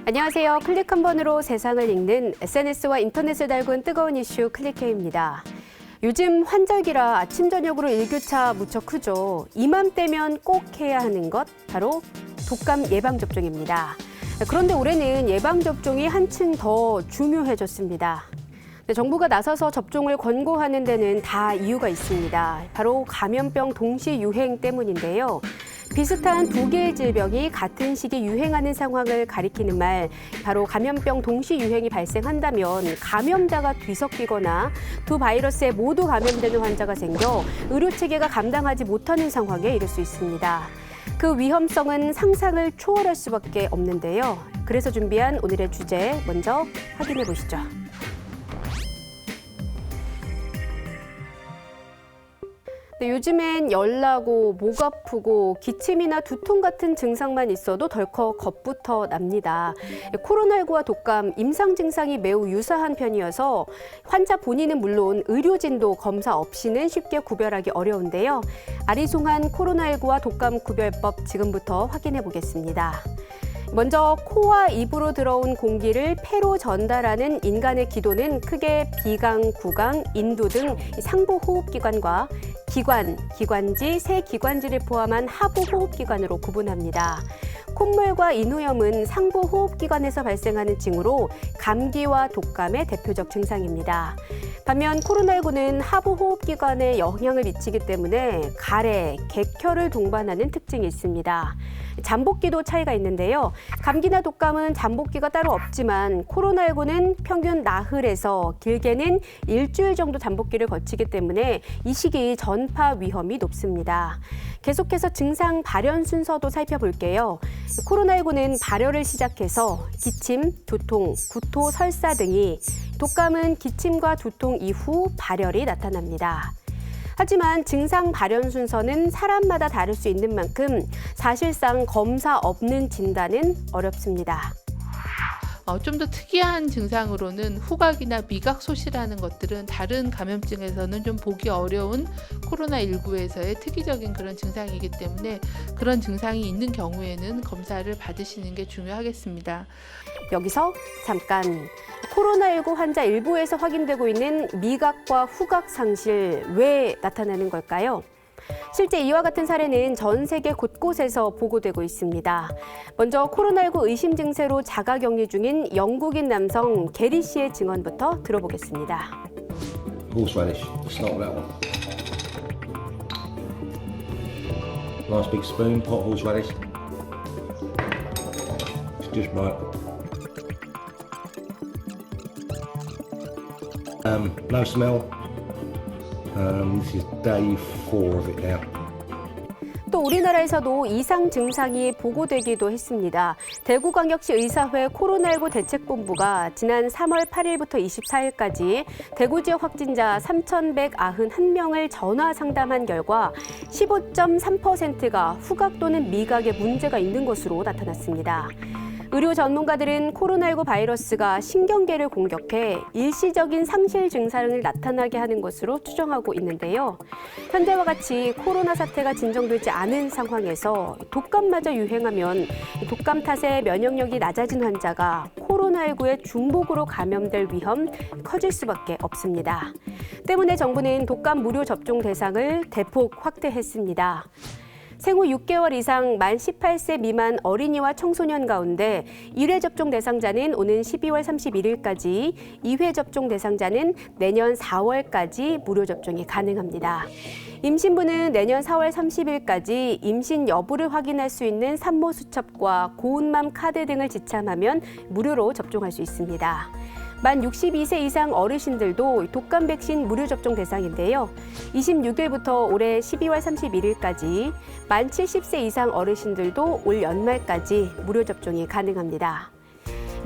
안녕하세요. 클릭 한 번으로 세상을 읽는 SNS와 인터넷을 달군 뜨거운 이슈 클릭해입니다. 요즘 환절기라 아침 저녁으로 일교차 무척 크죠. 이맘때면 꼭 해야 하는 것 바로 독감 예방접종입니다. 그런데 올해는 예방접종이 한층 더 중요해졌습니다. 정부가 나서서 접종을 권고하는 데는 다 이유가 있습니다. 바로 감염병 동시 유행 때문인데요. 비슷한 두 개의 질병이 같은 시기 유행하는 상황을 가리키는 말, 바로 감염병 동시 유행이 발생한다면 감염자가 뒤섞이거나 두 바이러스에 모두 감염되는 환자가 생겨 의료 체계가 감당하지 못하는 상황에 이를 수 있습니다. 그 위험성은 상상을 초월할 수밖에 없는데요. 그래서 준비한 오늘의 주제 먼저 확인해 보시죠. 요즘엔 열나고 목 아프고 기침이나 두통 같은 증상만 있어도 덜컥 겁부터 납니다. 코로나19와 독감, 임상 증상이 매우 유사한 편이어서 환자 본인은 물론 의료진도 검사 없이는 쉽게 구별하기 어려운데요. 아리송한 코로나19와 독감 구별법 지금부터 확인해 보겠습니다. 먼저 코와 입으로 들어온 공기를 폐로 전달하는 인간의 기도는 크게 비강, 구강, 인두 등 상부 호흡기관과 기관, 기관지, 새 기관지를 포함한 하부 호흡기관으로 구분합니다. 콧물과 인후염은 상부 호흡기관에서 발생하는 징후로 감기와 독감의 대표적 증상입니다. 반면 코로나19는 하부 호흡기관에 영향을 미치기 때문에 가래, 객혈을 동반하는 특징이 있습니다. 잠복기도 차이가 있는데요. 감기나 독감은 잠복기가 따로 없지만 코로나19는 평균 나흘에서 길게는 일주일 정도 잠복기를 거치기 때문에 이 시기 전파 위험이 높습니다. 계속해서 증상 발현 순서도 살펴볼게요. 코로나19는 발열을 시작해서 기침, 두통, 구토, 설사 등이, 독감은 기침과 두통 이후 발열이 나타납니다. 하지만 증상 발현 순서는 사람마다 다를 수 있는 만큼 사실상 검사 없는 진단은 어렵습니다. 좀 더 특이한 증상으로는 후각이나 미각 소실하는 것들은 다른 감염증에서는 좀 보기 어려운 코로나19에서의 특이적인 그런 증상이기 때문에 그런 증상이 있는 경우에는 검사를 받으시는 게 중요하겠습니다. 여기서 잠깐, 코로나19 환자 일부에서 확인되고 있는 미각과 후각 상실, 왜 나타나는 걸까요? 실제 이와 같은 사례는 전 세계 곳곳에서 보고되고 있습니다. 먼저 코로나19 의심 증세로 자가격리 중인 영국인 남성 게리 씨의 증언부터 들어보겠습니다. Horseradish, start with that one. Nice big spoon, pot horseradish. It's just right. No smell. This is day 4 of it now. 또 우리나라에서도 이상 증상이 보고되기도 했습니다. 대구광역시 의사회 코로나19 대책본부가 지난 3월 8일부터 24일까지 대구 지역 확진자 3,191명을 전화 상담한 결과 15.3%가 후각 또는 미각에 문제가 있는 것으로 나타났습니다. 의료 전문가들은 코로나19 바이러스가 신경계를 공격해 일시적인 상실 증상을 나타나게 하는 것으로 추정하고 있는데요. 현재와 같이 코로나 사태가 진정되지 않은 상황에서 독감마저 유행하면 독감 탓에 면역력이 낮아진 환자가 코로나19의 중복으로 감염될 위험 커질 수밖에 없습니다. 때문에 정부는 독감 무료 접종 대상을 대폭 확대했습니다. 생후 6개월 이상 만 18세 미만 어린이와 청소년 가운데 1회 접종 대상자는 오는 12월 31일까지, 2회 접종 대상자는 내년 4월까지 무료 접종이 가능합니다. 임신부는 내년 4월 30일까지 임신 여부를 확인할 수 있는 산모 수첩과 고운맘 카드 등을 지참하면 무료로 접종할 수 있습니다. 만 62세 이상 어르신들도 독감 백신 무료 접종 대상인데요. 26일부터 올해 12월 31일까지 만 70세 이상 어르신들도 올 연말까지 무료 접종이 가능합니다.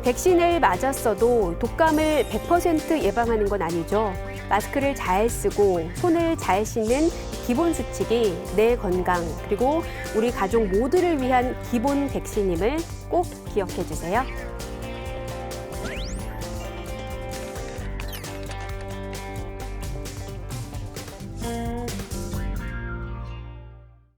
백신을 맞았어도 독감을 100% 예방하는 건 아니죠. 마스크를 잘 쓰고 손을 잘 씻는 기본 수칙이 내 건강 그리고 우리 가족 모두를 위한 기본 백신임을 꼭 기억해 주세요.